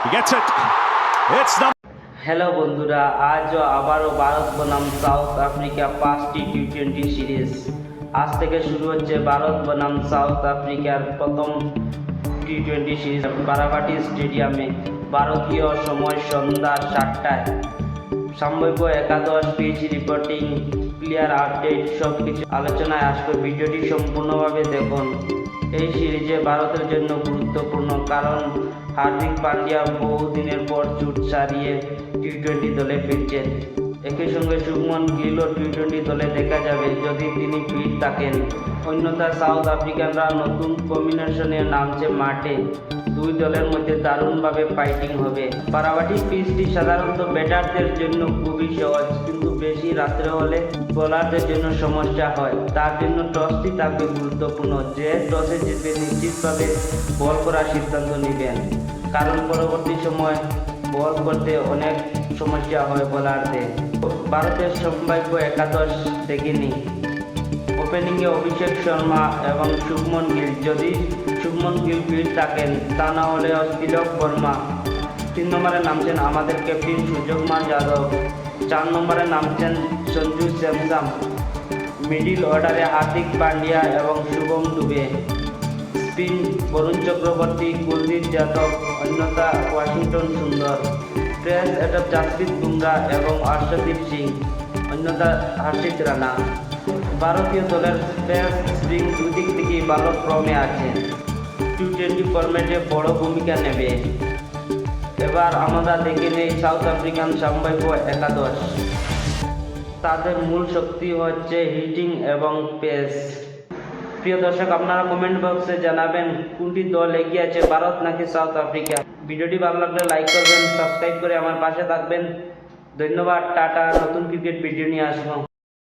He gets it. It's number. Hello বন্ধুরা, আজও আবারও ভারত বনাম সাউথ আফ্রিকা 5টি টি20 সিরিজ। আজ থেকে শুরু হচ্ছে ভারত বনাম সাউথ আফ্রিকার প্রথম টি20 সিরিজ বারাবাটি স্টেডিয়ামে। ভারতীয় সময় সন্ধ্যা 7টায়। সম্ভাব্য একাদশ, পিচ রিপোর্টিং, প্লেয়ার আপডেট সবকিছু আলোচনায় আসবে। ভিডিওটি সম্পূর্ণভাবে দেখুন। এই সিরিজে ভারতের জন্য গুরুত্বপূর্ণ, কারণ হার্দিক পান্ডিয়া বহুদিনের পর চোট সারিয়ে টি20 দলে ফিরছেন। একই সঙ্গে শুভমন গিলও টি20 দলে দেখা যাবে যদি তিনি ফিট থাকেন। অন্যথা সাউথ আফ্রিকানরা নতুন কম্বিনেশনে নামছে মাঠে। দুই দলের মধ্যে দারুণভাবে ফাইটিং হবে। বারাবাটি পিচটি সাধারণত ব্যাটারদের জন্য খুবই সহজ, কিন্তু বেশি রাত্রে হলে বোলারদের জন্য সমস্যা হয়। তার জন্য টসটি থাকবে গুরুত্বপূর্ণ। যে টসে জিতবে নিশ্চিতভাবে বল করার সিদ্ধান্ত নেবেন, কারণ পরবর্তী সময় বল করতে অনেক সমস্যা হয় বোলারদের। ভারতের সম্ভাব্য একাদশ দেখিনি। ওপেনিংয়ে অভিষেক শর্মা এবং শুভমন গিল, যদি শুভমন গিল ফিট থাকেন, তা না হলে তিলক বর্মা। 3 নম্বরে নামছেন আমাদের ক্যাপ্টেন সূর্যকুমার যাদব। 4 নম্বরে নামছেন সঞ্জু স্যামসন। মিডিল অর্ডারে হার্দিক পান্ডিয়া এবং শুভম দুবে। স্পিন বরুণ চক্রবর্তী, কুলদীপ যাদব, অন্যথা ওয়াশিংটন সুন্দর। পেস অ্যাটাক জাসপ্রীত বুমরা এবং হর্ষদীপ সিং, অন্যথা হর্ষিত রানা। ভারতীয় দলের পেস স্পিন দুদিক থেকেই ভালো ক্রমে আছে। টি20 ফরম্যাটে বড় ভূমিকা নেবে। এবার আমরা দেখে নেই সাউথ আফ্রিকান সম্ভাব্য একাদশ। তাদের মূল শক্তি হচ্ছে হিটিং এবং পেস। প্রিয় দর্শক, আপনারা কমেন্ট বক্সে জানাবেন কোনটি দল এগিয়ে আছে, ভারত নাকি সাউথ আফ্রিকা। ভিডিওটি ভালো লাগলে লাইক করবেন, সাবস্ক্রাইব করে আমার পাশে থাকবেন। ধন্যবাদ, টাটা। নতুন ক্রিকেট ভিডিও নিয়ে আসবো।